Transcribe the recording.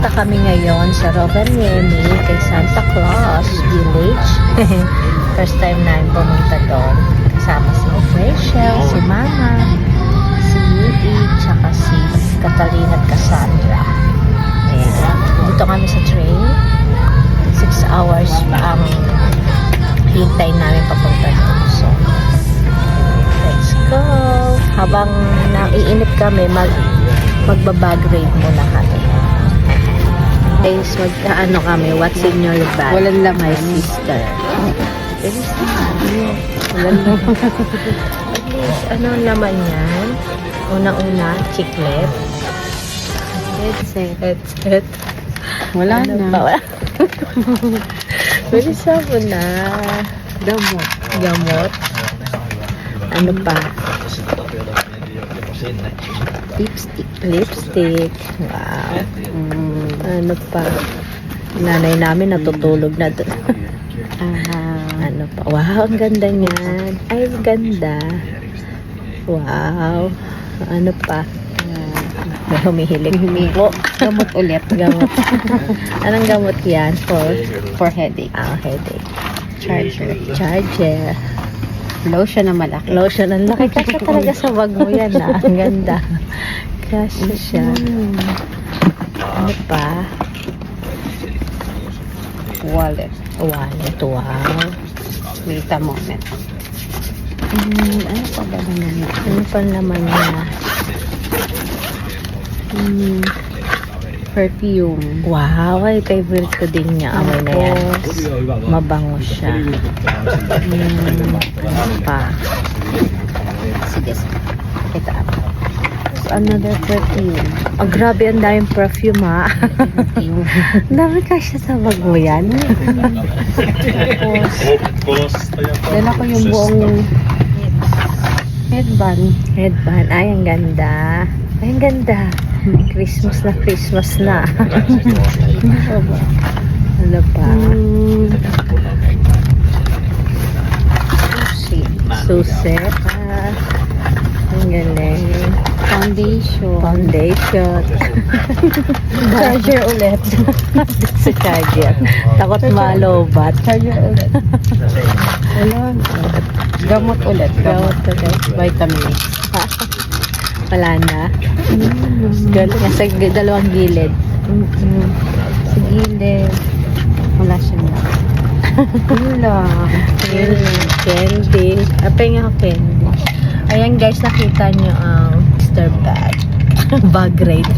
Pupunta kami ngayon sa Rovaniemi kay Santa Claus Village. First time namin pumunta doon. Kasama si Rachel, si Mama, si Yui, tsaka si Catalina at Cassandra. Ayan. Dito kami sa train. 6 hours pa ang hintay namin papunta doon. So, let's go! Habang naiinip kami, magbabag rate muna kami. Guys, magkaano kami, what's in your bag? Walang laman. My sister. Walang laman. At least, ano naman yan? Una-una, chiclet. Headset. Wala Ano na. pa? Wala. Pwede mo na. Gamot. Ano pa? Lipstick. Wow. Ano pa? Nanay namin natutulog na doon. Ano pa? Wow, ang ganda niyan. Ay, ang ganda. Wow. Ano pa? May humihilig. Humihilig. Gamot ulit. Gamot. Anong gamot yan? For headache. Headache. Charger. Lotion na malaki. Lotion. Ang laki kasi talaga sa bag mo yan, ah. Ang ganda. Kasi siya. Ano pa? Wallet. Wow. Wait a moment. Ano pa ba naman yun? Ano pa naman niya? Perfume. Wow, ay favorite ko din niya. Amoy na yan. Mabango siya. Ano pa? Sige. Ito up. Another perfume. Oh, grabe, ang daming perfume, ha? Ang dami kasi sa bag mo yan. Tapos, dala ko yung buong headband. Ay, ang ganda. Ay, ang ganda. Christmas na. Ano pa? Susi. Ang galing. Foundation. Charger ulit. Sa charger. Takot malobat. Charger ulit. Wala. Gamot ulit. Vitamin. Wala na. Nasa dalawang gilid. Sa gilid. Wala siya na. Wala. Candy. Apay nga candy. Ayan guys, nakita nyo ang Mr. Bag. Bag rate.